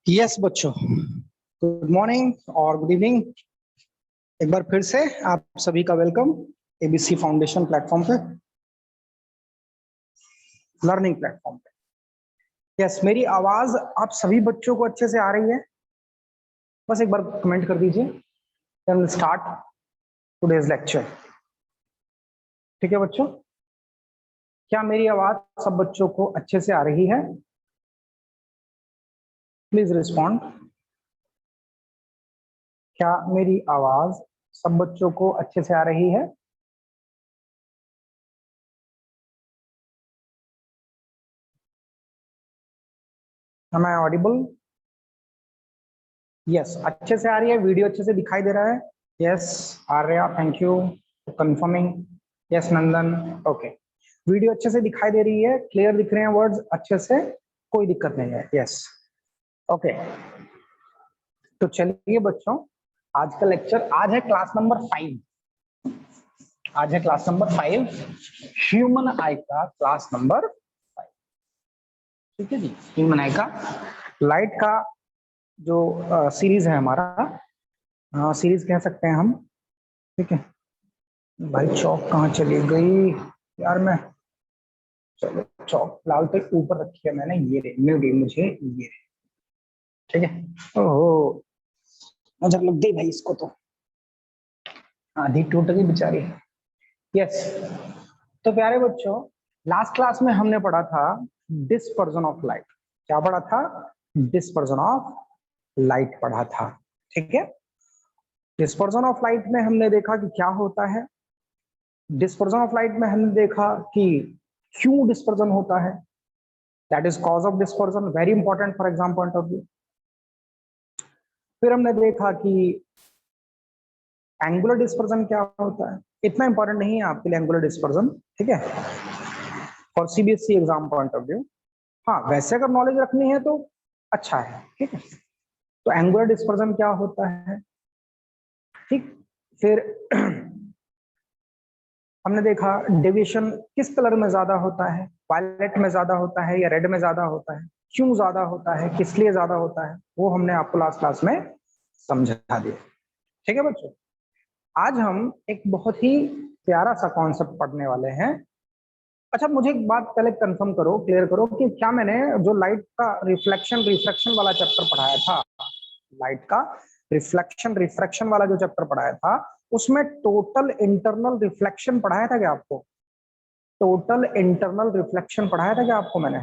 Yes बच्चों, good morning और good evening. एक बार फिर से आप सभी का वेलकम एबीसी फाउंडेशन प्लेटफॉर्म पे, लर्निंग प्लेटफॉर्म पे। यस, मेरी आवाज आप सभी बच्चों को अच्छे से आ रही है? बस एक बार कमेंट कर दीजिए। Then start today's lecture. ठीक है बच्चों, क्या मेरी आवाज सब बच्चों को अच्छे से आ रही है? Please respond. क्या मेरी आवाज सब बच्चों को अच्छे से आ रही है? Am I audible? यस, अच्छे से आ रही है, वीडियो अच्छे से दिखाई दे रहा है? Yes Arya, thank you confirming. Yes Nandan, okay. Video अच्छे से दिखाई दे रही है, क्लियर दिख रहे हैं वर्ड्स अच्छे से, कोई दिक्कत नहीं है। यस ओके, तो चलिए बच्चों, आज का लेक्चर, आज है क्लास नंबर 5। आज है क्लास नंबर 5, ह्यूमन आई का क्लास नंबर 5। ठीक है जी, ह्यूमन आई का लाइट का जो सीरीज है हमारा, सीरीज कह सकते हैं हम। ठीक है भाई, चौक कहाँ चली गई यार? मैं, चलो चौक फिलहाल तो ऊपर रखी है मैंने, ये रे मिल गई मुझे, ये रे। ठीक है, ओहो नजर लग गई भाई इसको तो, आधी टूट गई बेचारी। यस, तो प्यारे बच्चों, लास्ट क्लास में हमने पढ़ा था डिस्पर्जन ऑफ लाइट। क्या पढ़ा था? डिस्पर्जन ऑफ लाइट पढ़ा था। ठीक है, डिस्पर्जन ऑफ लाइट में हमने देखा कि क्या होता है। डिस्पर्जन ऑफ लाइट में हमने देखा कि क्यों डिस्पर्जन होता है, that is cause of dispersion, very important for exam point of view. फिर हमने देखा कि एंगुलर डिस्पर्जन क्या होता है, इतना इंपॉर्टेंट नहीं है आपके लिए एंगुलर डिस्पर्जन। ठीक है, for CBSE exam point of view. हाँ, वैसे अगर नॉलेज रखनी है तो अच्छा है। ठीक है, तो एंगुलर डिस्पर्जन क्या होता है। ठीक, फिर हमने देखा डेविएशन किस कलर में ज्यादा होता है, वायलेट में ज्यादा होता है या रेड में ज्यादा होता है, क्यों ज्यादा होता है, किस लिए ज्यादा होता है, वो हमने आपको लास्ट क्लास में समझा दिया। ठीक है बच्चों, आज हम एक बहुत ही प्यारा सा कॉन्सेप्ट पढ़ने वाले हैं। अच्छा, मुझे एक बात पहले कंफर्म करो, क्लियर करो कि क्या मैंने जो लाइट का रिफ्लेक्शन रिफ्रैक्शन वाला चैप्टर पढ़ाया था, लाइट का रिफ्लेक्शन रिफ्रैक्शन वाला जो चैप्टर पढ़ाया था, उसमें टोटल इंटरनल रिफ्लेक्शन पढ़ाया था क्या आपको? टोटल इंटरनल रिफ्लेक्शन पढ़ाया था क्या आपको मैंने?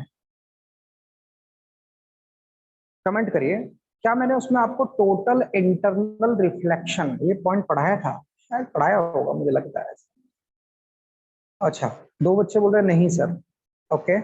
कमेंट करिए, क्या मैंने उसमें आपको टोटल इंटरनल रिफ्लेक्शन ये पॉइंट पढ़ाया था? शायद पढ़ाया होगा, मुझे लगता है। अच्छा, दो बच्चे बोल रहे हैं नहीं सर। ओके,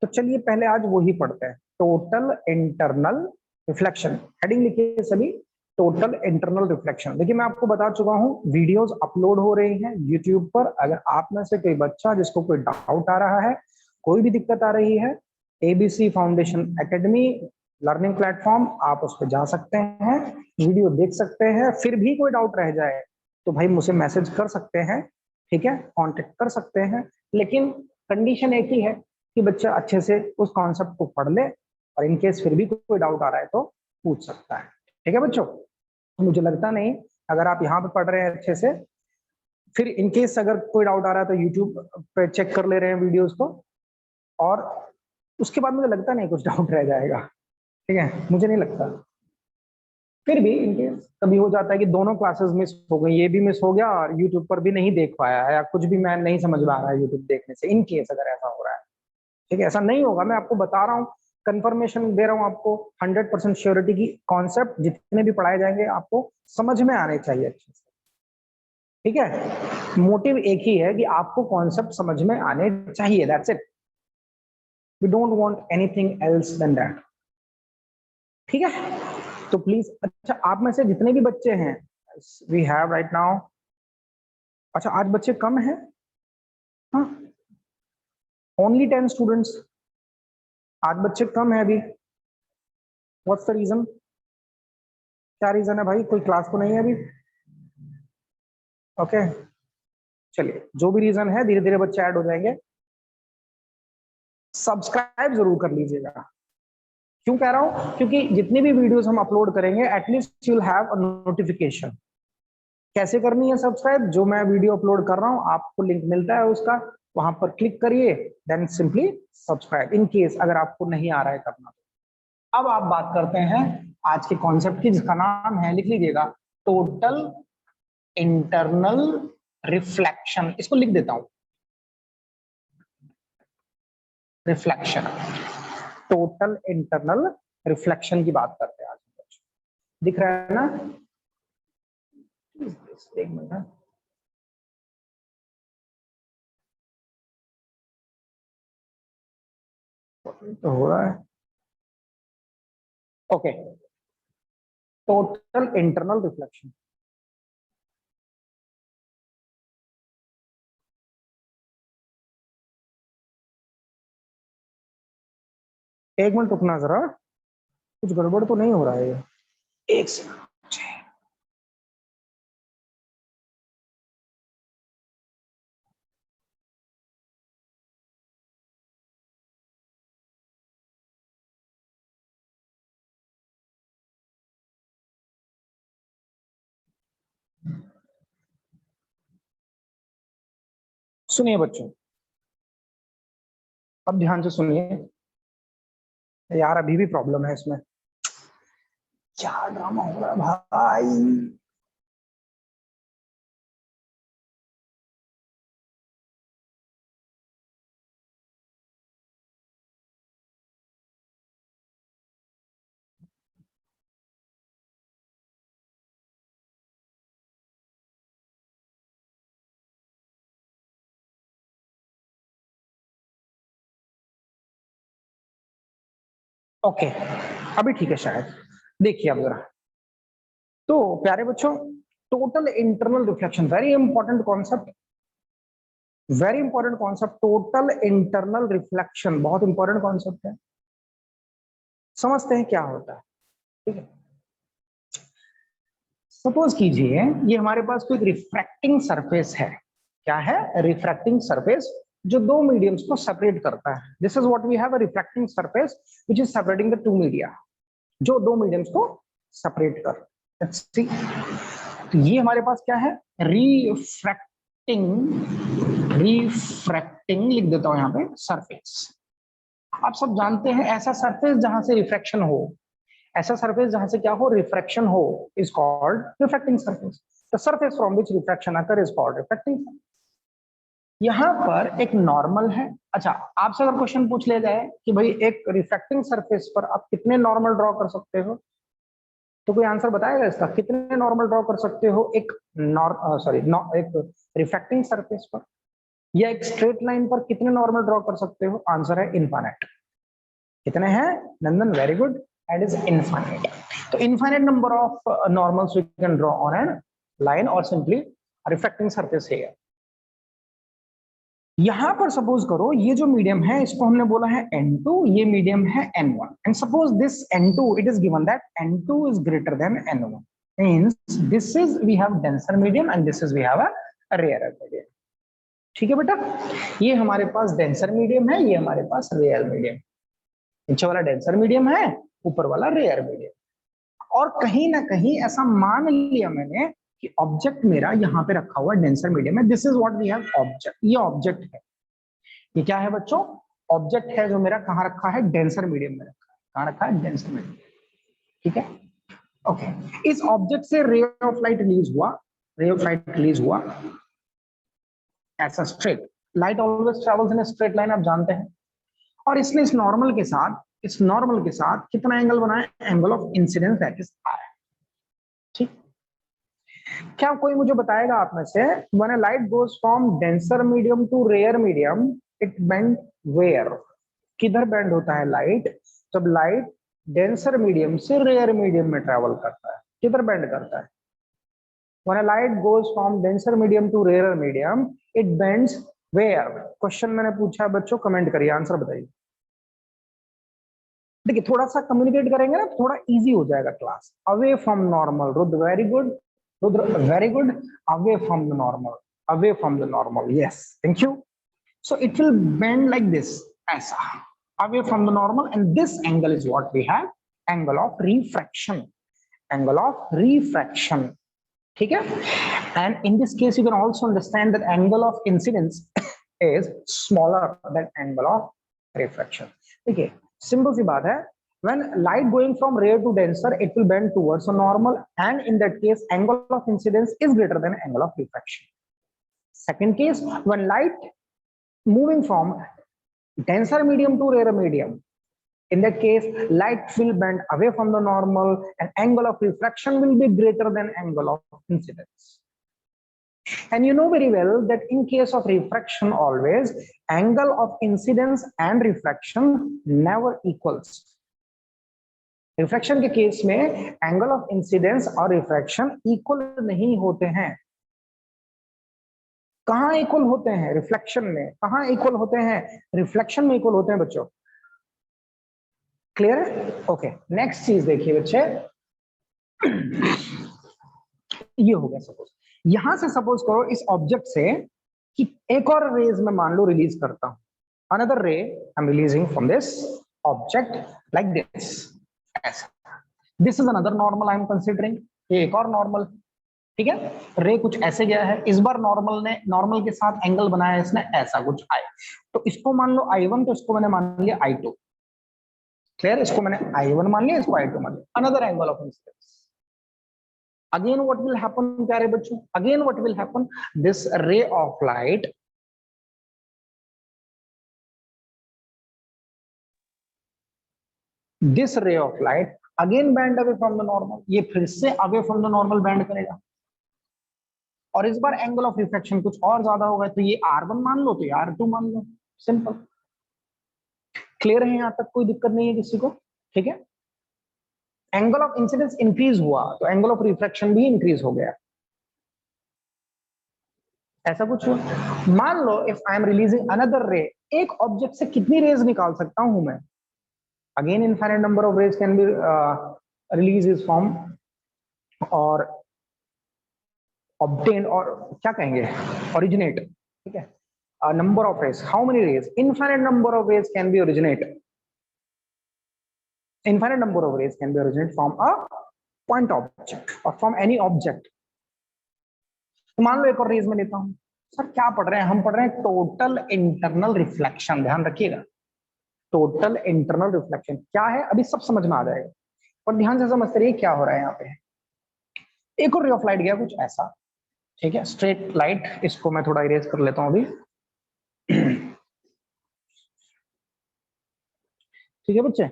तो चलिए पहले आज वही पढ़ते हैं, टोटल इंटरनल रिफ्लेक्शन। हेडिंग लिखिए सभी, टोटल इंटरनल रिफ्लेक्शन। देखिए मैं आपको बता चुका हूँ, वीडियोस अपलोड हो रही हैं यूट्यूब पर। अगर आप में से कोई बच्चा जिसको कोई डाउट आ रहा है, कोई भी दिक्कत आ रही है, ABC foundation academy learning platform, आप उस पर जा सकते हैं, वीडियो देख सकते हैं। फिर भी कोई डाउट रह जाए तो भाई मुझे मैसेज कर सकते हैं, ठीक है, कांटेक्ट कर सकते हैं। लेकिन कंडीशन एक ही है कि बच्चा अच्छे से उस कॉन्सेप्ट को पढ़ ले, और इनकेस फिर भी कोई डाउट आ रहा है तो पूछ सकता है। ठीक है बच्चों, मुझे लगता नहीं, अगर आप यहाँ पे पढ़ रहे हैं अच्छे से, फिर इनकेस अगर कोई डाउट आ रहा है तो यूट्यूब पे चेक कर ले रहे हैं वीडियोस को, और उसके बाद मुझे लगता नहीं कुछ डाउट रह जाएगा। ठीक है, मुझे नहीं लगता। फिर भी इनकेस कभी हो जाता है कि दोनों क्लासेस मिस हो गई, ये भी मिस हो गया और यूट्यूब पर भी नहीं देख पाया है, या कुछ भी मैं नहीं समझ में आ रहा है यूट्यूब देखने से, इन केस अगर ऐसा हो रहा है। ठीक है, ऐसा नहीं होगा, मैं आपको बता रहा हूँ, कंफर्मेशन दे रहा हूँ आपको, 100% श्योरिटी की कॉन्सेप्ट जितने भी पढ़ाए जाएंगे आपको समझ में आने चाहिए अच्छे से। ठीक है, मोटिव एक ही है कि आपको कॉन्सेप्ट समझ में आने चाहिए, that's it. We don't want anything else then that. ठीक है, तो प्लीज, अच्छा आप में से जितने भी बच्चे हैं, वी हैव राइट नाउ, अच्छा आज बच्चे कम हैं, हाँ, ओनली 10 स्टूडेंट्स, आज बच्चे कम है अभी। What's the reason? क्या रीजन है भाई? कोई क्लास तो नहीं है अभी? ओके, चलिए जो भी रीजन है, धीरे धीरे बच्चे ऐड हो जाएंगे। सब्सक्राइब जरूर कर लीजिएगा, क्यों कह रहा हूं? क्योंकि जितनी भी वीडियोस हम अपलोड करेंगे at least you will have a notification. कैसे करनी है सब्सक्राइब? जो मैं वीडियो अपलोड कर रहा हूं आपको लिंक मिलता है उसका, वहां पर क्लिक करिए, then simply subscribe, in case अगर आपको नहीं आ रहा है करना। अब आप बात करते हैं आज के कॉन्सेप्ट की, जिसका नाम है, लिख लीजिएगा, टोटल इंटरनल रिफ्लेक्शन। इसको लिख देता हूं, रिफ्लेक्शन, टोटल इंटरनल रिफ्लेक्शन की बात करते हैं आज। दिख रहा है ना? एक मिनट, तो हो रहा है। Okay, total internal reflection. एक मिनट रुकना जरा, कुछ गड़बड़ तो नहीं हो रहा है ये? एक सेकंड। सुनिए बच्चों, अब ध्यान से सुनिए यार, अभी भी प्रॉब्लम है इसमें। क्या ड्रामा हो रहा है भाई? ओके, अभी ठीक है शायद। देखिए अब जरा, तो प्यारे बच्चों, total internal reflection, very important concept, very important concept, total internal reflection बहुत इंपॉर्टेंट कॉन्सेप्ट है। समझते हैं क्या होता है, ठीक है? सपोज कीजिए ये हमारे पास कोई रिफ्रैक्टिंग सरफेस है। क्या है? रिफ्रैक्टिंग सरफेस, जो दो मीडियम्स को सेपरेट करता है। This is what we have, a refracting surface which is separating the two media, जो दो मीडियम्स को सेपरेट कर। लेट्स सी, तो ये हमारे पास क्या है? रिफ्रैक्टिंग, रिफ्रैक्टिंग लिख देता हूं यहां पे, सरफेस। आप सब जानते हैं ऐसा सरफेस जहां से रिफ्रैक्शन हो, ऐसा सरफेस जहां से क्या हो? रिफ्रैक्शन हो, is called refracting surface. The surface from which refraction occur is called refracting. यहां पर एक नॉर्मल है। अच्छा, आपसे अगर क्वेश्चन पूछ लिया जाए कि भाई एक रिफ्रैक्टिंग सरफेस पर आप कितने नॉर्मल ड्रॉ कर सकते हो, तो कोई आंसर बताएगा इसका? कितने नॉर्मल ड्रॉ कर सकते हो एक एक रिफ्रैक्टिंग सरफेस पर, या एक स्ट्रेट लाइन पर कितने नॉर्मल ड्रॉ कर सकते हो? आंसर है इनफाइनाइट। कितने हैं Nandan? Very good, and is infinite. तो infinite number of normals we can draw on an line और सिंपली रिफ्रैक्टिंग सरफेस है। यहां पर सपोज करो ये जो मीडियम है इसको हमने बोला है N2, ये मीडियम है N1, and suppose this N2, it is given that N2 is greater than N1, means this is we have denser medium and this is we have a rarer medium। ठीक है बेटा, ये हमारे पास denser medium है, ये हमारे पास rare medium. नीचे वाला डेंसर मीडियम है, ऊपर वाला रेयर मीडियम। और कहीं ना कहीं ऐसा मान लिया मैंने कि ऑब्जेक्ट मेरा यहाँ पे रखा हुआ डेंसर मीडियम है। This is what we have object, ये ऑब्जेक्ट है। ये क्या है बच्चों? ऑब्जेक्ट है जो मेरा कहाँ रखा है? डेंसर मीडियम में रखा है। कहाँ रखा है? Denser medium. ठीक है, ओके। इस ऑब्जेक्ट से रे ऑफ लाइट रिलीज हुआ, रे ऑफ लाइट रिलीज हुआ ऐसा straight, light always travels in straight line, आप जानते हैं। और इसने इस नॉर्मल के साथ, इस नॉर्मल के साथ कितना एंगल बनाया? Angle of incidence, that is r. ठीक, क्या कोई मुझे बताएगा आप में से, when a light goes from denser medium to rare medium, it bend where? किधर बेंड होता है लाइट? जब लाइट डेंसर मीडियम से रेयर मीडियम में ट्रेवल करता है, किधर बेंड करता है? When a light goes from denser medium to rarer medium, it bends where? Question मैंने पूछा है बच्चों, कमेंट करिए, आंसर बताइए। देखिए थोड़ा सा कम्युनिकेट करेंगे ना तो थोड़ा इजी हो जाएगा class. Away from normal, Rudra very good, Rudra very good. Away from the normal, away from the normal, yes, thank you. So it will bend like this, ऐसा। away from the normal, and this angle is what we have, angle of refraction, angle of refraction. ठीक है? And in this case you can also understand that angle of incidence is smaller than angle of refraction. देखिए simple सी बात है, when light going from rare to denser it will bend towards a normal, and in that case angle of incidence is greater than angle of refraction. Second case, when light moving from denser medium to rarer medium, in that case light will bend away from the normal and angle of refraction will be greater than angle of incidence. And you know very well that in case of refraction always angle of incidence and refraction never equals. Refraction के case में angle of incidence और refraction equal नहीं होते हैं. कहां equal होते हैं? Reflection में. कहां इक्वल होते हैं? रिफ्लेक्शन में इक्वल होते हैं बच्चों. क्लियर है? ओके, नेक्स्ट चीज देखिए बच्चे, ये हो गया. सपोज यहां से सपोज करो इस ऑब्जेक्ट से कि एक और रेज में मान लो रिलीज करता हूं, अनदर रे आई am releasing from this object like this. This is another normal I am considering. ये एक और नॉर्मल. ठीक है, रे कुछ ऐसे गया है, इस बार नॉर्मल के साथ एंगल बनाया इसने ऐसा कुछ आई, तो इसको मान लो I1, तो इसको मैंने मान लिया I2. क्लियर? इसको मैंने I1 मान लिया, इसको I2 मान लिया. Another angle of incidence. Again what will happen प्यारे बच्चों? Again what will happen? This ray of light this ray of light again bend away from the normal. ये फिर से away from the normal bend करेगा, और इस बार angle of reflection कुछ और ज्यादा होगा, तो ये R1 मान लो, तो ये R2 मान लो. सिंपल. क्लियर है? यहां तक कोई दिक्कत नहीं है किसी को? ठीक है. एंगल ऑफ इंसिडेंस इंक्रीज हुआ तो एंगल ऑफ रिफ्लेक्शन भी इंक्रीज हो गया. ऐसा कुछ हुआ. मान लो if I am releasing another ray, एक ऑब्जेक्ट से कितनी रेज निकाल सकता हूं मैं? Again infinite number of rays can be released from or obtained, और क्या कहेंगे, originate. ठीक है, number of rays, how many rays? Infinite number of rays can be originate. Infinite number of rays can be originate from a point object or from any object. तो मान लो एक और raise में लेता हूं. सर क्या पढ़ रहे हैं हम? पढ़ रहे हैं टोटल इंटरनल रिफ्लेक्शन. ध्यान रखिएगा, टोटल इंटरनल रिफ्लेक्शन क्या है अभी सब समझ में आ जाएगा, पर ध्यान से समझते रहिए क्या हो रहा है यहाँ पे. एक और रे ऑफ लाइट गया कुछ ऐसा. ठीक है, स्ट्रेट लाइट. इसको मैं थोड़ा इरेज कर लेता हूं अभी. ठीक है बच्चे,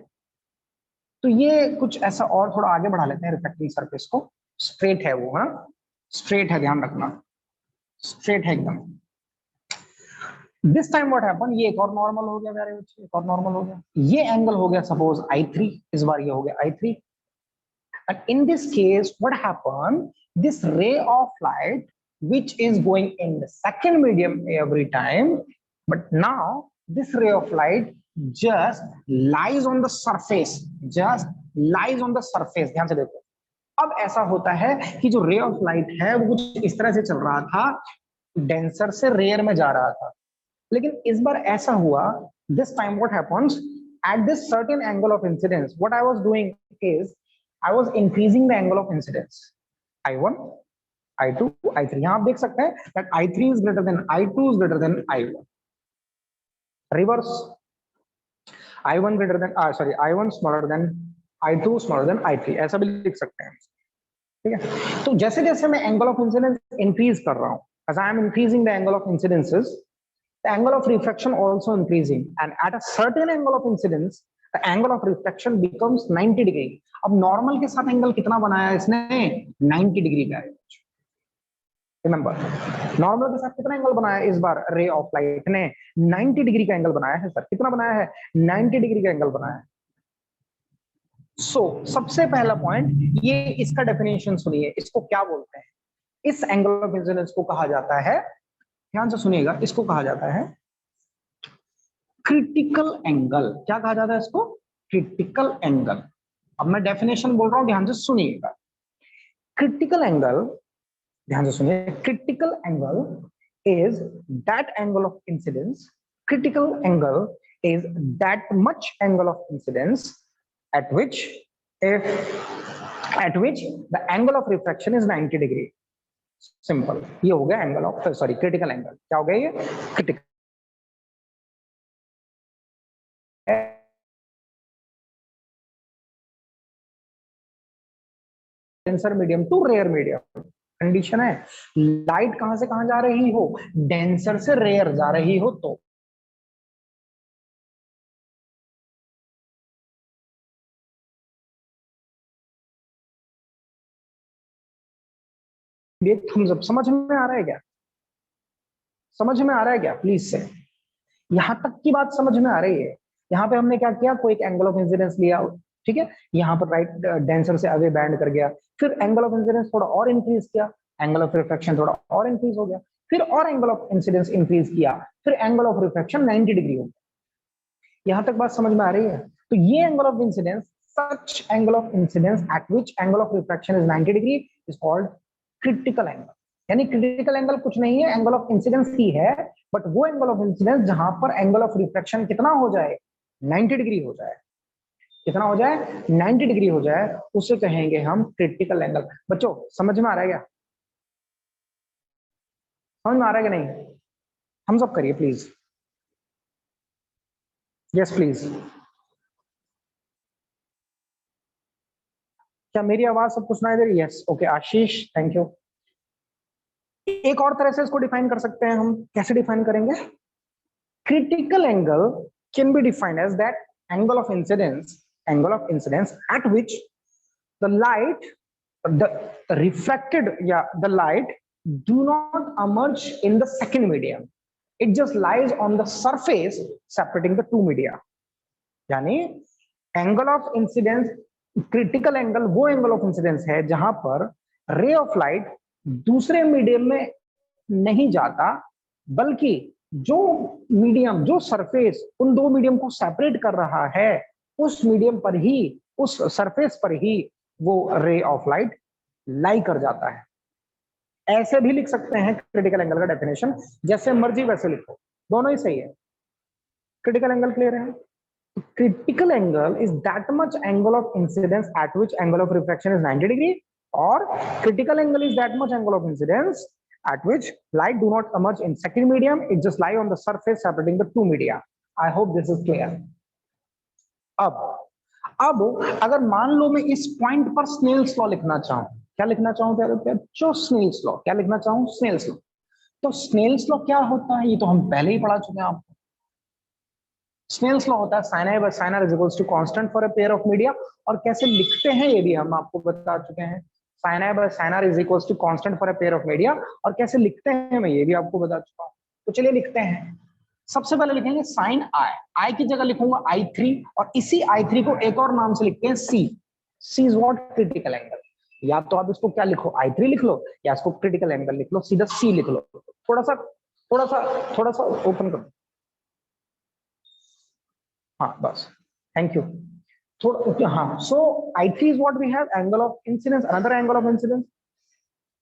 तो ये कुछ ऐसा और थोड़ा आगे बढ़ा लेते हैं रिफ्लेक्टिंग सरफेस को. स्ट्रेट है वो, हाँ स्ट्रेट है, ध्यान रखना स्ट्रेट है एकदम. दिस टाइम व्हाट हैपन, ये एक और नॉर्मल हो गया प्यारे बच्चे, एक और नॉर्मल हो गया. ये एंगल हो गया सपोज I3, इस बार ये हो गया I3. And in this case what happen, this ray of light which is going in the second medium every time, but now this ray of light just lies on the surface, just lies on the surface. ध्यान से देखो, अब ऐसा होता है कि जो ray of light है वो कुछ इस तरह से चल रहा था, डेंसर से रेयर में जा रहा था, लेकिन इस बार ऐसा हुआ. This time what happens, at this certain angle of incidence what I was doing is I was increasing the angle of incidence. I1, I2, I3. यहां आप देख सकते हैं that I3 is greater than I2 is greater than I1. Reverse, I1 greater than I1 smaller than I2 smaller than I3, ऐसा भी लिख सकते हैं. ठीक है, तो जैसे जैसे मैं एंगल ऑफ इंसिडेंस इंक्रीज कर रहा हूं, as I am increasing the angle of incidences, the angle of refraction also increasing, and at a certain angle of incidence the angle of refraction becomes 90 degree. अब normal के साथ angle कितना बनाया है इसने? 90 डिग्री का है. रिमेंबर, नॉर्मल के साथ कितना एंगल बनाया है इस बार रे ऑफ लाइट ने? 90 डिग्री का एंगल बनाया है. सर कितना बनाया है? 90 डिग्री का एंगल बनाया है. सो सबसे पहला पॉइंट ये, इसका डेफिनेशन सुनिए, इसको क्या बोलते हैं? इस एंगल ऑफ इंसिडेंस को कहा जाता है, ध्यान से सुनिएगा, इसको कहा जाता है क्रिटिकल एंगल. क्या कहा जाता है इसको? Critical angle. अब मैं डेफिनेशन बोल रहा हूं, ध्यान से सुनिएगा. क्रिटिकल एंगल, ध्यान से सुनिए, critical angle is that angle of incidence, critical angle is that much angle of incidence at which the angle of refraction is 90 degree. Simple, ये हो गया angle of sorry critical angle. क्या हो गया ये? Critical denser medium to rare medium. Condition है light कहां से कहां जा रही हो, डेंसर से रेयर जा रही हो तो. ये थम्स अप. समझ में आ रहा है क्या? समझ में आ रहा है क्या? प्लीज से यहां तक की बात समझ में आ रही है? यहाँ पे हमने क्या किया, कोई एक एंगल ऑफ इंसिडेंस लिया, ठीक है, यहाँ पर राइट डेंसर से अवे बैंड कर गया, फिर एंगल ऑफ इंसिडेंस थोड़ा और इंक्रीज किया, एंगल ऑफ रिफ्रैक्शन थोड़ा और इंक्रीज हो गया, फिर और एंगल ऑफ इंसिडेंस इंक्रीज किया, फिर एंगल ऑफ रिफ्रैक्शन 90 डिग्री हो गया. यहां तक बात समझ में आ रही है? तो ये angle of incidence, such angle of incidence at which angle of refraction is 90 degree is called critical angle. यानी क्रिटिकल एंगल कुछ नहीं है, एंगल ऑफ इंसिडेंस ही है, बट वो एंगल ऑफ इंसिडेंस जहां पर एंगल ऑफ रिफ्रैक्शन कितना हो जाए, 90 डिग्री हो जाए. कितना हो जाए? 90 डिग्री हो जाए, उसे कहेंगे हम क्रिटिकल एंगल. बच्चों समझ में आ रहा है क्या? समझ में आ रहा है कि नहीं? हम सब करिए प्लीज. Yes please. क्या मेरी आवाज सबको सुनाई दे रही है? Yes okay Ashish, thank you. एक और तरह से इसको डिफाइन कर सकते हैं हम. कैसे डिफाइन करेंगे? Critical angle can be defined as that angle of incidence at which the light, the refracted, the light do not emerge in the second medium. It just lies on the surface separating the two media. यानी angle of incidence, critical angle वो angle of incidence है जहां पर ray of light दूसरे medium में नहीं जाता, बल्कि जो मीडियम, जो सरफेस उन दो मीडियम को सेपरेट कर रहा है, उस मीडियम पर ही, उस सरफेस पर ही वो रे ऑफ लाइट लाई कर जाता है. ऐसे भी लिख सकते हैं क्रिटिकल एंगल का डेफिनेशन, जैसे मर्जी वैसे लिखो, दोनों ही सही है. क्रिटिकल एंगल क्लियर है? Critical angle is that much angle of incidence at which angle of refraction is 90 degree, और critical angle is that much angle of incidence at which light do not emerge in second medium, it just lie on the surface separating the two media. I hope this is clear. अब अगर मान लो मैं इस point पर Snell's law लिखना चाहूं, क्या लिखना चाहूं प्यारे प्यारे? जो स्नेल्स लॉ, क्या लिखना चाहूं? Snell's law. तो स्नेल्स लॉ क्या होता है, ये तो हम पहले ही पढ़ा चुके हैं आपको. स्नेल्स लॉ होता है sin i by sin r is equals to constant for a pair of media, और कैसे लिखते हैं ये भी हम आपको बता चुके हैं. sin i by sin r is equals to constant for a pair of media, और कैसे लिखते हैं मैं ये भी आपको बता चुका हूं. तो चलिए लिखते हैं. सबसे पहले लिखेंगे sin i की जगह लिखूंगा i3, और इसी i3 को एक और नाम से लिखते हैं c. c is what? Critical angle. या तो आप इसको क्या लिखो, i3 लिख लो, या इसको क्रिटिकल एंगल लिख लो, सीधा c लिख लो. थोड़ा सा ओपन करो. हाँ बस, थैंक यू. थोड़ा हाँ. सो i3 is what we have, angle of incidence, another angle of incidence,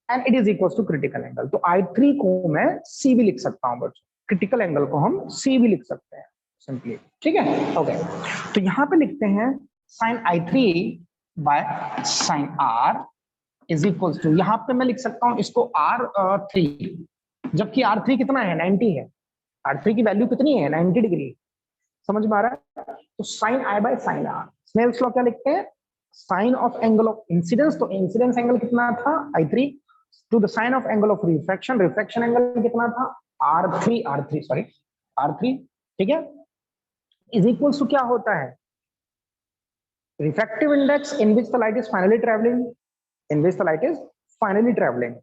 and it is equals to critical angle. तो i3 को मैं c भी लिख सकता हूँ बच्चों, क्रिटिकल एंगल को हम c भी लिख सकते हैं सिंपली. ठीक है ओके. तो यहाँ पे लिखते हैं sin i3 by sin r is equals to, यहाँ पे मैं लिख सकता हूँ इसको r3, जबकि r3 कितना है? 90 है. r3 की वैल्यू कितनी है? 90 डिग्री. समझ में आ रहा है? तो sin i by sin r, Snell's law क्या लिखते हैं? Sine of angle of incidence, तो इंसिडेंस एंगल कितना था? i3, to the sine of angle of refraction, refraction angle कितना था? r3. ठीक है, इज इक्वल्स टू क्या होता है? Refractive index in which the light is finally travelling,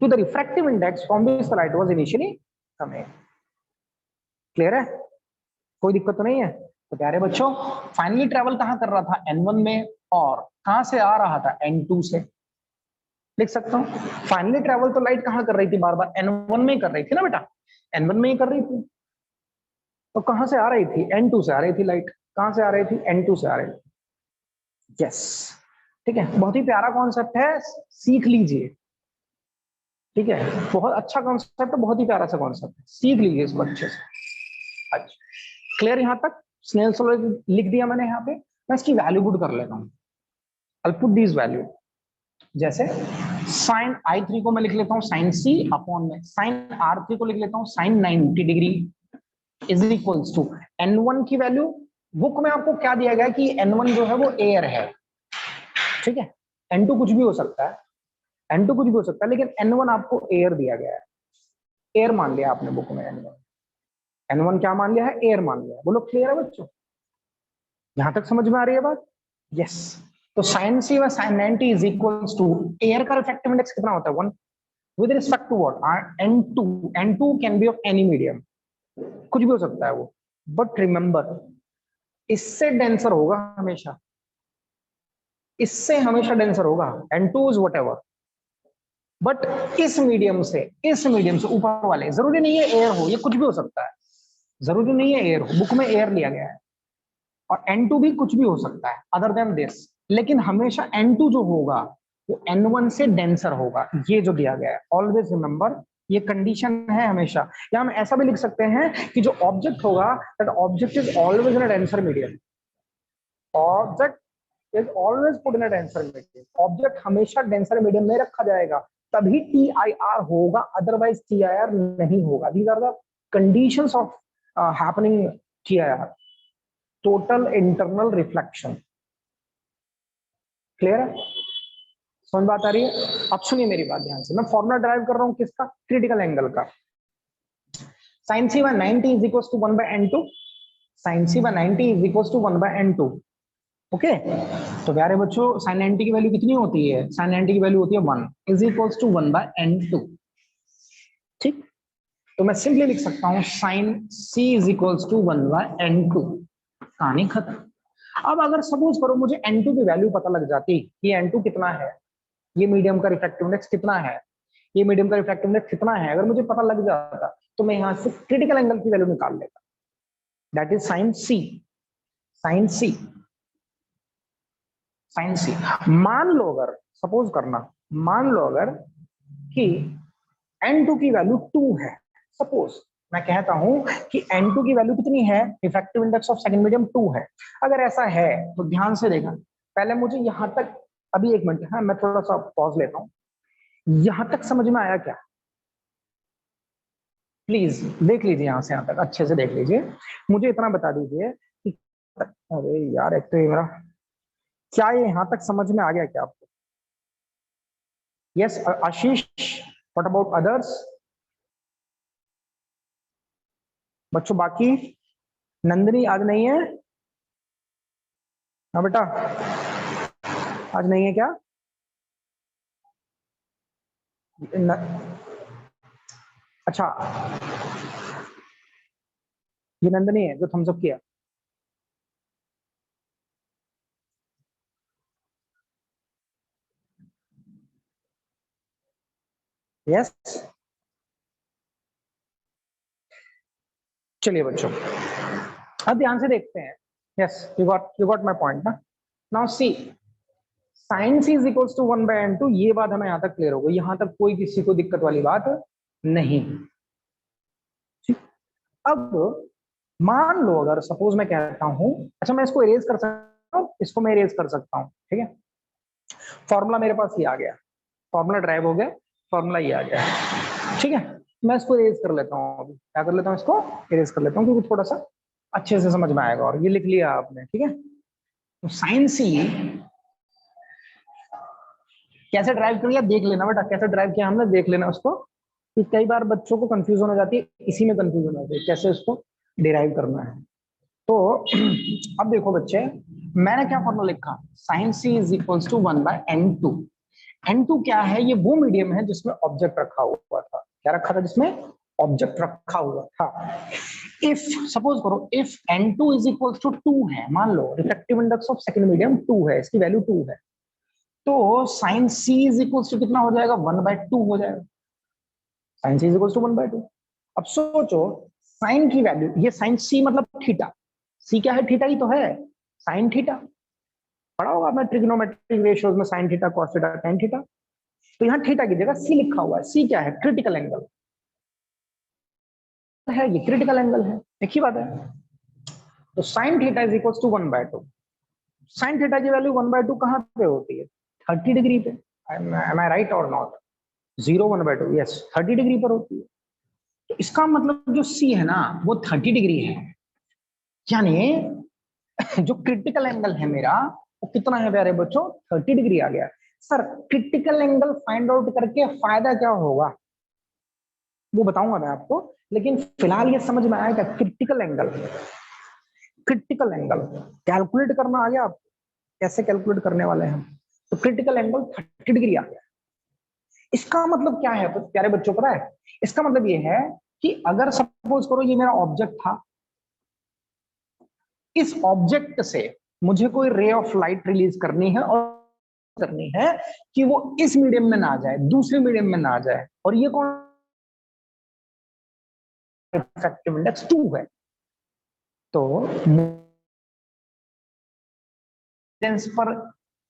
to the refractive index from which the light was initially coming. Clear है? कोई दिक्कत तो नहीं है? तो प्यारे बच्चों, फाइनली ट्रेवल कहां कर रहा था? n1 में, और कहां से आ रहा था? n2 से. लिख सकता हूं फाइनली ट्रेवल तो लाइट कहां कर रही थी? बार बार n1 में ही कर रही थी ना बेटा, n1 में ही कर रही थी. तो कहां से आ रही थी? n2 से आ रही थी लाइट. कहां से आ रही थी? n2 से आ रही थी. यस ठीक है, बहुत ही प्यारा कॉन्सेप्ट है, सीख लीजिए. ठीक है, बहुत अच्छा कॉन्सेप्ट है, बहुत ही प्यारा सा कॉन्सेप्ट है, सीख लीजिए इसको अच्छे से. अच्छा क्लियर यहां तक? स्नेल्स लॉ लिख दिया मैंने यहाँ पे, मैं इसकी वैल्यू पुट कर लेता हूँ। I'll put these वैल्यू, जैसे साइन I3 को मैं लिख लेता हूँ साइन C अपॉन में साइन R3 को लिख लेता हूँ sine 90 degree is equals to N1 की वैल्यू। बुक में आपको क्या दिया गया कि N1 जो है वो एयर है, ठीक है। N2 कुछ भी हो सकता है, N2 कुछ भी हो सकता है, लेकिन N1 आपको एयर दिया गया है। एयर मान लिया आपने बुक में, N1 क्या मान लिया है? एयर मान लिया है। बोलो क्लियर है बच्चों? यहां तक समझ में आ रही है बात? यस। तो साइन सी व sine 90 is equals to air का रिफ्रैक्टिव इंडेक्स कितना होता है? 1 with respect to what? N2। N2 can be of any medium, कुछ भी हो सकता है वो, बट रिमेंबर इससे डेंसर होगा हमेशा, इससे हमेशा डेंसर होगा। N2 इज व्हाटएवर, बट इस मीडियम से ऊपर वाले, जरूरी नहीं है एयर हो, ये कुछ भी हो सकता है, जरूरी नहीं है एयर हो। बुक में एयर लिया गया है, और N2 भी कुछ भी हो सकता है अदर देन दिस, लेकिन हमेशा N2 जो होगा वो N1 से डेंसर होगा, ये जो दिया गया है। ऑलवेज रिमेंबर, ये कंडीशन है हमेशा। या हम ऐसा भी लिख सकते हैं कि जो ऑब्जेक्ट होगा, that object is always in a denser medium. Object is always put in a denser medium, object हमेशा डेंसर मीडियम में रखा जाएगा, तभी TIR होगा, अदरवाइज TIR नहीं होगा। These are the conditions of happening TIR, total internal reflection. Clear है? समझ बात आ रही है? अब सुनिए मेरी बात ध्यान से, मैं फॉर्मूला ड्राइव कर रहा हूं किसका? क्रिटिकल एंगल का। Sine C by 90 is equal to 1 by N2, sine C by 90 is equal to 1 by N2। Okay, तो प्यारे बच्चों साइन 90 की वैल्यू कितनी होती है? साइन 90 की वैल्यू होती है 1 is equal to 1 by N2। ठीक, तो मैं सिंपली लिख सकता हूं sine C is equal to 1 by N2, कहानी खत्म। अब अगर सपोज करो मुझे N2 की वैल्यू पता लग जाती कि N2 कितना है, ये मीडियम का रिफ्रैक्टिव इंडेक्स कितना है, ये मीडियम का रिफ्रैक्टिव इंडेक्स कितना है, अगर मुझे पता लग जाता तो मैं यहां से क्रिटिकल एंगल की वैल्यू निकाल लेता, that is sine C। Sine C, sine C। मान लो अगर, सपोज करना, मान लो अगर कि N2 की वैल्यू 2 है, सपोज मैं कहता हूं कि N2 की वैल्यू कितनी है? Refractive index of second medium 2 है। अगर ऐसा है तो ध्यान से देखना, पहले मुझे यहां तक, अभी एक मिनट, हाँ मैं थोड़ा सा पॉज लेता हूं, यहां तक समझ में आया क्या? प्लीज देख लीजिए, यहां से यहां तक अच्छे से देख लीजिए, मुझे इतना बता दीजिए कि, अरे यार एक तो ये मेरा, क्या ये यहां तक समझ में आ गया क्या आपको? Yes Ashish, what about others बच्चों? बाकी नंदिनी आज नहीं है? हाँ बेटा, आज नहीं है क्या? न... अच्छा, ये नंदिनी है जो थम्स अप किया। यस, चलिए बच्चों अब ध्यान से देखते हैं। Yes, you got my point ना? Now see, sine C is equals to 1 by N2, ये बात हमें यहां तक क्लियर हो गई, यहां तक कोई किसी को दिक्कत वाली बात नहीं। अब मान लो अगर सपोज मैं कहता हूं, अच्छा मैं इसको इरेज कर सकता हूं, इसको मैं इरेज कर सकता हूं, ठीक है। फॉर्मूला मेरे पास ये आ गया, फॉर्मूला ड्राइव हो गया, फॉर्मूला ये आ गया, ठीक है। मैं इसको इरेज कर लेता हूं, अभी क्या कर लेता हूं, इसको इरेज कर लेता हूं, क्योंकि थोड़ा सा अच्छे से समझ में आएगा। और ये लिख लिया आपने, ठीक है। तो साइन C कैसे ड्राइव किया देख लेना बेटा, कैसे ड्राइव किया हमने देख लेना उसको, कि कई बार बच्चों को कंफ्यूजन हो जाती है, इसी में कंफ्यूजन हो जाती है कैसे उसको डिराइव करना है। तो अब देखो बच्चे, मैंने क्या फॉर्मूला लिखा? Sine C is equal to 1 by N2। N2 क्या है? ये वो मीडियम है जिसमें ऑब्जेक्ट रखा हुआ था। क्या रखा था? जिसमें ऑब्जेक्ट रखा हुआ था। इफ सपोज करो, if N2 is equal to 2 है, मान लो refractive index of second medium 2 है, इसकी वैल्यू 2 है, तो sine C is equal to कितना हो जाएगा? 1/2 हो जाएगा। Sine C is equal to 1/2। अब सोचो, साइन की वैल्यू, ये साइन C मतलब थीटा, C क्या है? थीटा ही तो है, साइन थीटा। पढ़ा होगा आपने ट्रिग्नोमेट्रिक रेशियोज में, sine theta, cos theta, tan theta. तो यहाँ थीटा की जगह C लिखा हुआ है। C क्या है? क्रिटिकल एंगल है, ये क्रिटिकल एंगल है, एक ही बात है। तो sine theta is equal to 1/2। Sine theta की वैल्यू 1/2 कहाँ पे होती है? 30 डिग्री पे। एम आई राइट और नॉट? 0 1/2, यस 30 डिग्री पर होती है। तो इसका मतलब जो सी है ना वो 30 डिग्री है, यानी जो क्रिटिकल एंगल है मेरा वो कितना है प्यारे बच्चों? 30 डिग्री आ गया। Sir critical angle find out करके फायदा क्या होगा वो बताऊंगा मैं आपको, लेकिन फिलहाल ये समझ में आएगा critical angle. Critical angle calculate करना आ गया आपको? कैसे कैलकुलेट करने वाले हैं? तो क्रिटिकल एंगल 30 डिग्री आ गया। इसका मतलब क्या है प्यारे बच्चों, पता है? इसका मतलब ये है कि अगर सपोज करो ये मेरा ऑब्जेक्ट था, इस ऑब्जेक्ट से मुझे कोई रे ऑफ लाइट रिलीज करनी है और करनी है कि वो इस मीडियम में ना जाए, दूसरे मीडियम में ना जाए, और ये कौन? रिफ्रैक्टिव इंडेक्स 2 है। तो पर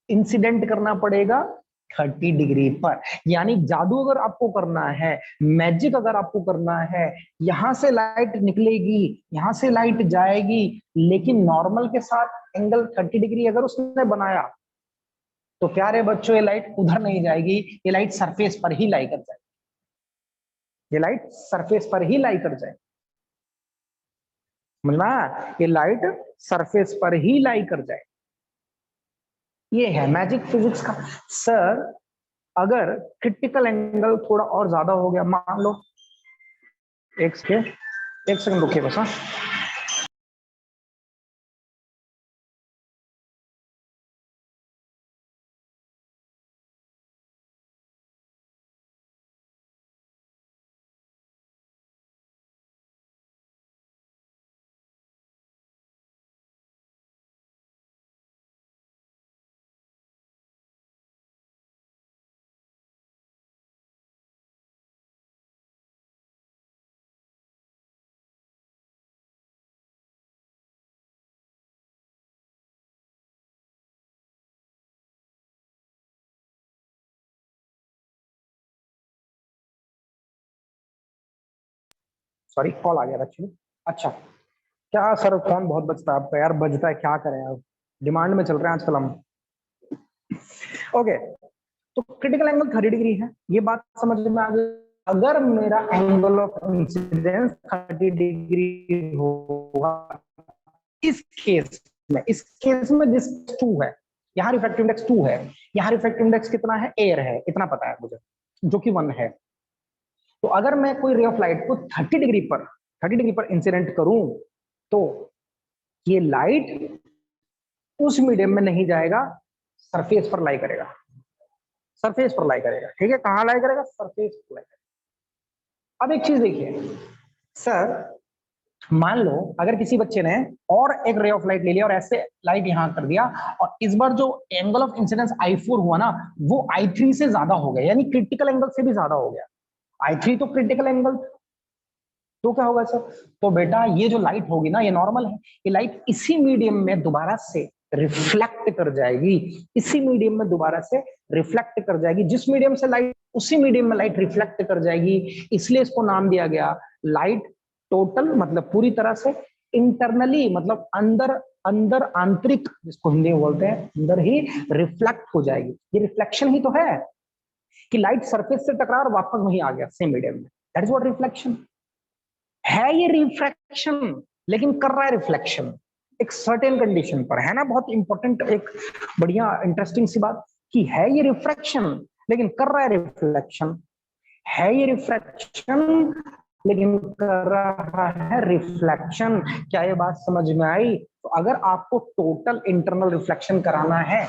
इंसिडेंट करना पड़ेगा 30 डिग्री पर। यानी जादू अगर आपको करना है, मैजिक अगर आपको करना है, यहां से लाइट निकलेगी, यहां से लाइट जाएगी, लेकिन नॉर्मल के साथ एंगल 30 डिग्री अगर उसने बनाया तो प्यारे बच्चों ये लाइट उधर नहीं जाएगी, ये लाइट सरफेस पर ही लाई कर जाएगी। ये लाइट सरफेस पर ही लाई कर जाएगी, समझना? ये लाइट सरफेस पर ही लाई कर जाए। ये है मैजिक फिजिक्स का। सर अगर क्रिटिकल एंगल थोड़ा और ज्यादा हो गया, मान लो एक सेकंड रुकिए बस। हाँ सॉरी कॉल आ गया एक्चुअली। अच्छा, क्या सर फोन बहुत बजता है आपका? यार बजता है, क्या करें आप, डिमांड में चल रहे हैं आजकल हम। ओके, तो क्रिटिकल एंगल 30 डिग्री है, ये बात समझ में आ गई। अगर मेरा एंगल ऑफ इंसिडेंस 30 डिग्री होगा इस केस में दिस 2 है, यहाँ रिफ्रैक्टिव इंडेक्स 2 है, यहाँ रिफ्रैक्टिव इंडेक्स कितना है? एयर है, इतना पता है मुझे, जो कि 1 है। तो अगर मैं कोई रे ऑफ लाइट को 30 डिग्री पर इंसिडेंट करूं तो ये लाइट उस मीडियम में नहीं जाएगा, सरफेस पर लाई करेगा। सरफेस पर लाई करेगा, ठीक है? कहां लाई करेगा? सरफेस पर लाई करेगा। अब एक चीज देखिए सर, मान लो अगर किसी बच्चे ने और एक रे ऑफ लाइट ले लिया और ऐसे लाइट यहां कर दिया, और इस बार जो एंगल ऑफ इंसिडेंस I4 हुआ ना वो I3 से ज्यादा हो गया, यानी क्रिटिकल एंगल से भी ज्यादा हो गया। I3 तो क्रिटिकल एंगल, तो क्या होगा सर? तो बेटा ये जो लाइट होगी ना ये नॉर्मल है, ये लाइट इसी मीडियम में दोबारा से रिफ्लेक्ट कर जाएगी, इसी मीडियम में दोबारा से रिफ्लेक्ट कर जाएगी, जिस मीडियम से लाइट, उसी मीडियम में लाइट रिफ्लेक्ट कर जाएगी। इसलिए इसको नाम दिया गया लाइट टोटल, मतलब पूरी तरह से, इंटरनली मतलब अंदर, अंदर आंतरिक, जिसको हिंदी में बोलते हैं, अंदर ही रिफ्लेक्ट हो जाएगी। ये रिफ्लेक्शन ही तो है कि लाइट सरफेस से टकरा और वापस वहीं आ गया सेम मीडियम में। दैट इज व्हाट रिफ्लेक्शन है। ये रिफ्रैक्शन, लेकिन कर रहा है रिफ्लेक्शन एक सर्टेन कंडीशन पर, है ना? बहुत इंपॉर्टेंट, एक बढ़िया इंटरेस्टिंग सी बात कि है ये रिफ्रैक्शन लेकिन कर रहा है रिफ्लेक्शन। है ये रिफ्रैक्शन लेकिन कर रहा है रिफ्लेक्शन। क्या ये बात समझ में आई? तो अगर आपको टोटल इंटरनल रिफ्लेक्शन कराना है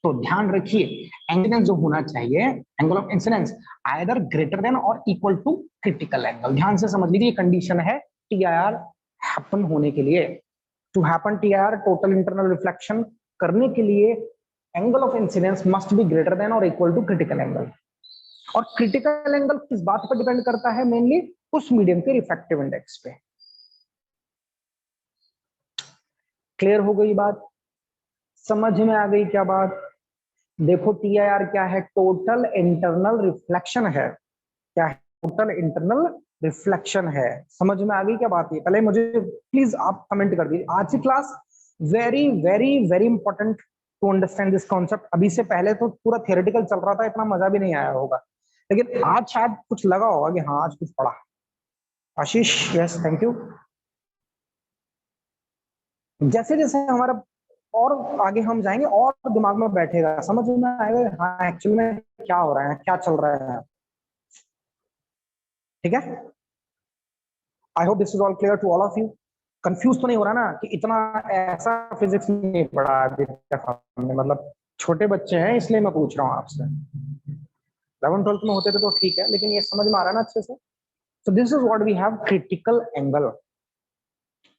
तो ध्यान रखिए एंगल जो होना चाहिए, angle of incidence either greater than और इक्वल टू क्रिटिकल एंगल। ध्यान से समझ लीजिए, कंडीशन है टीआईआर हैपन होने के लिए। To happen TIR, total internal reflection करने के लिए angle of incidence must be greater then और इक्वल टू क्रिटिकल एंगल। और क्रिटिकल एंगल किस बात पर डिपेंड करता है? मेनली उस मीडियम के रिफ्रैक्टिव इंडेक्स पे। क्लियर हो गई बात? समझ में आ गई क्या बात? देखो टीआईआर क्या है? टोटल इंटरनल रिफ्लेक्शन है। क्या है? टोटल इंटरनल रिफ्लेक्शन है। समझ में आ गई क्या बात है? पहले मुझे प्लीज आप कमेंट कर दीजिए। आज की class very very very important to understand this concept. अभी से पहले तो पूरा थियोरेटिकल चल रहा था, इतना मजा भी नहीं आया होगा, लेकिन आज शायद कुछ लगा होगा कि हाँ आज कुछ पढ़ा। आशीष, यस थैंक यू। जैसे जैसे हमारा और आगे हम जाएंगे और दिमाग में बैठेगा, समझ में आएगा हाँ एक्चुअली में क्या हो रहा है, क्या चल रहा है। ठीक है, I hope this is all clear to all of you. Confuse तो नहीं हो रहा ना कि इतना ऐसा फिजिक्स नहीं पढ़ा अभी तक हमने, मतलब छोटे बच्चे हैं इसलिए मैं पूछ रहा हूँ आपसे। 11th 12th में होते थे तो ठीक है, लेकिन ये समझ में आ रहा है ना अच्छे से। So this is what we have critical angle.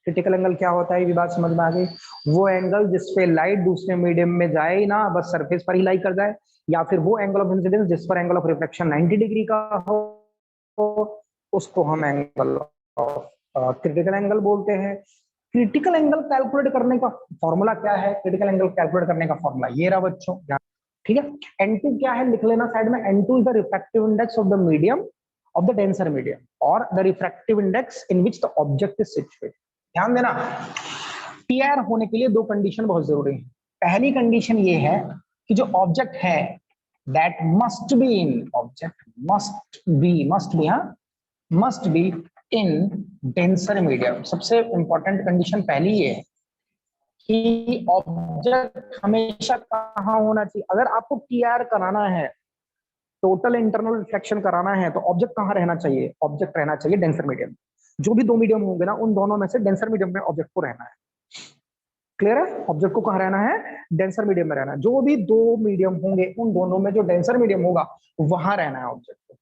Critical angle क्या होता है ये बात समझ में आ गई। वो एंगल जिसपे लाइट दूसरे मीडियम में जाए ना, बस सरफेस पर ही लाइट कर जाए, या फिर वो एंगल ऑफ इंसिडेंस जिस पर एंगल ऑफ रिफ्लेक्शन 90 डिग्री का हो, उसको हम एंगल ऑफ क्रिटिकल एंगल बोलते हैं। क्रिटिकल एंगल कैलकुलेट करने का फॉर्मूला क्या है? क्रिटिकल एंगल कैलकुलेट करने का फॉर्मूला ये रहा बच्चों, ठीक है। N2 क्या है लिख लेना साइड में। N2 is the refractive index of the medium of the denser medium और the refractive index in which the object is situated. ध्यान देना, टीआर होने के लिए दो कंडीशन बहुत जरूरी है। पहली कंडीशन ये है कि जो ऑब्जेक्ट है that must be in, object must be हाँ must be in denser medium. सबसे इंपॉर्टेंट कंडीशन पहली ये है कि ऑब्जेक्ट हमेशा कहाँ होना चाहिए। अगर आपको टीआर कराना है, टोटल इंटरनल रिफ्लेक्शन कराना है, तो ऑब्जेक्ट कहाँ रहना चाहिए? ऑब्जेक्ट रहना चाहिए डेंसर मीडियम। जो भी दो मीडियम होंगे ना, उन दोनों में से डेंसर मीडियम में ऑब्जेक्ट को रहना है। क्लियर है? ऑब्जेक्ट को कहाँ रहना है? डेंसर मीडियम में रहना है। जो भी दो मीडियम होंगे उन दोनों में जो डेंसर मीडियम होगा वहां रहना है ऑब्जेक्ट को,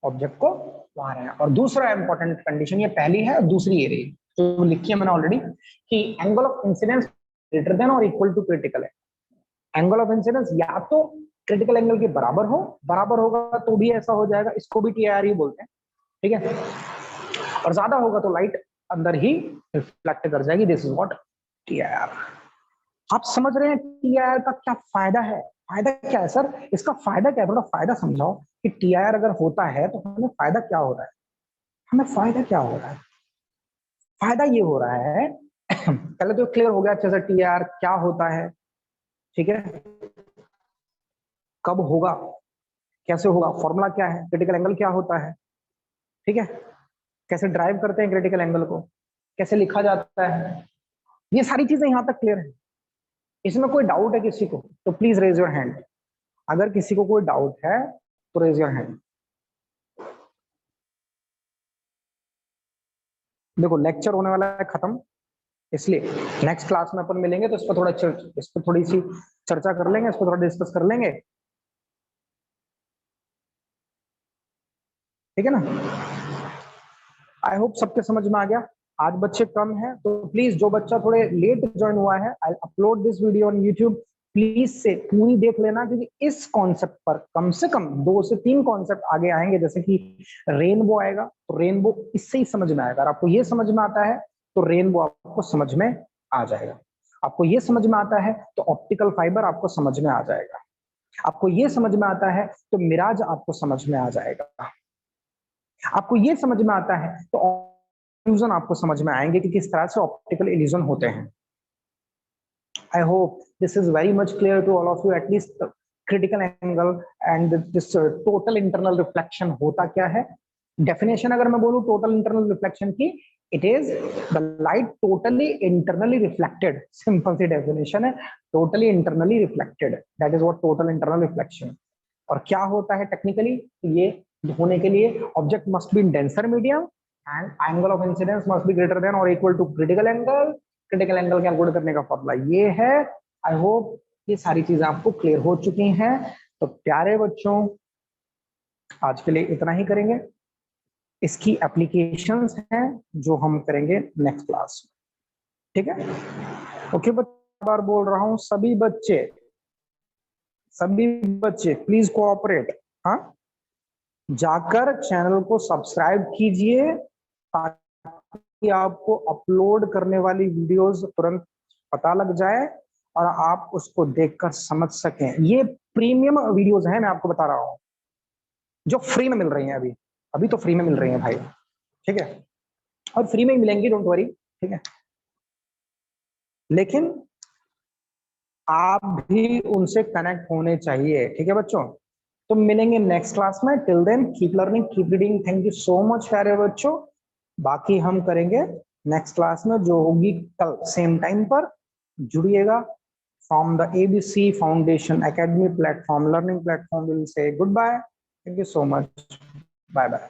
ऑब्जेक्ट को वहां रहना। और दूसरा इंपॉर्टेंट कंडीशन ये पहली है, दूसरी ये रही जो लिखी है मैंने ऑलरेडी, कि angle of incidence greater than और इक्वल टू क्रिटिकल है। एंगल ऑफ इंसिडेंस या तो क्रिटिकल एंगल के बराबर हो, बराबर होगा तो भी ऐसा हो जाएगा, इसको भी टीआर ही बोलते हैं, ठीक है। और ज्यादा होगा तो लाइट अंदर ही रिफ्लेक्ट कर जाएगी। This is what TR. आप समझ रहे हैं टीआर का क्या फायदा है? फायदा क्या है सर? इसका फायदा क्या है? थोड़ा फायदा समझाओ कि टीआर अगर होता है तो हमें फायदा क्या हो रहा है? हमें फायदा क्या हो रहा है? फायदा ये हो रहा है पहले तो क्लियर हो गया अच्छे से टीआर क्या होता है, ठीक है। कब होगा, कैसे होगा, फॉर्मूला क्या है, क्रिटिकल एंगल क्या होता है, ठीक है। कैसे ड्राइव करते हैं क्रिटिकल एंगल को, कैसे लिखा जाता है, ये सारी चीजें यहां तक क्लियर है। इसमें कोई डाउट है किसी को तो प्लीज रेज योर हैंड। अगर किसी को कोई डाउट है तो रेज योर हैंड। देखो लेक्चर होने वाला है खत्म, इसलिए नेक्स्ट क्लास में अपन मिलेंगे तो इस पर थोड़ी सी चर्चा कर लेंगे, इस पर थोड़ा डिस्कस कर लेंगे, ठीक है ना। आई होप सबके समझ में आ गया। आज बच्चे कम हैं तो प्लीज जो बच्चा थोड़े लेट ज्वाइन हुआ है, I upload this video on YouTube, please से पूरी देख लेना, क्योंकि इस कॉन्सेप्ट पर कम से कम 2 से 3 कॉन्सेप्ट आगे आएंगे। जैसे कि रेनबो आएगा तो रेनबो इससे ही समझ में आएगा। अगर आपको ये समझ में आता है तो रेनबो आपको समझ में आ जाएगा। आपको ये समझ में आता है तो ऑप्टिकल फाइबर आपको समझ में आ जाएगा। आपको ये समझ में आता है तो मिराज आपको समझ में आ जाएगा। आपको ये समझ में आता है तो इल्यूजन आपको समझ में आएंगे कि किस तरह से ऑप्टिकल इल्यूजन होते हैं। I hope this is very much clear to all of you, at least critical angle and this total internal reflection होता क्या है। डेफिनेशन अगर मैं बोलूं टोटल इंटरनल रिफ्लेक्शन की, it is the light totally internally reflected. Simple सी definition है, totally internally reflected, that is what total internal reflection. और क्या होता है टेक्निकली, ये होने के लिए object must be in denser medium and angle of incidence must be greater then और equal to critical angle. Critical angle calculate करने का फॉर्मूला ये है। आई होप ये सारी चीजें आपको क्लियर हो चुकी हैं। तो प्यारे बच्चों आज के लिए इतना ही करेंगे। इसकी एप्लीकेशंस हैं जो हम करेंगे नेक्स्ट क्लास में, ठीक है। ओके बार बोल रहा हूं, सभी बच्चे प्लीज कोऑपरेट। हाँ, जाकर चैनल को सब्सक्राइब कीजिए ताकि आपको अपलोड करने वाली वीडियोस तुरंत पता लग जाए और आप उसको देखकर समझ सकें। ये प्रीमियम वीडियोस हैं, मैं आपको बता रहा हूं, जो फ्री में मिल रही हैं। अभी तो फ्री में मिल रही हैं भाई। ठीक है, और फ्री में ही मिलेंगी, डोंट वरी, ठीक है। लेकिन आप भी उनसे कनेक्ट होने चाहिए, ठीक है बच्चों। तो मिलेंगे नेक्स्ट क्लास में, till then keep learning, keep reading, thank you so much प्यारे बच्चों। बाकी हम करेंगे नेक्स्ट क्लास में जो होगी कल सेम टाइम पर। जुड़िएगा। From the ABC foundation academy platform, learning platform, will say goodbye, thank you so much, bye bye.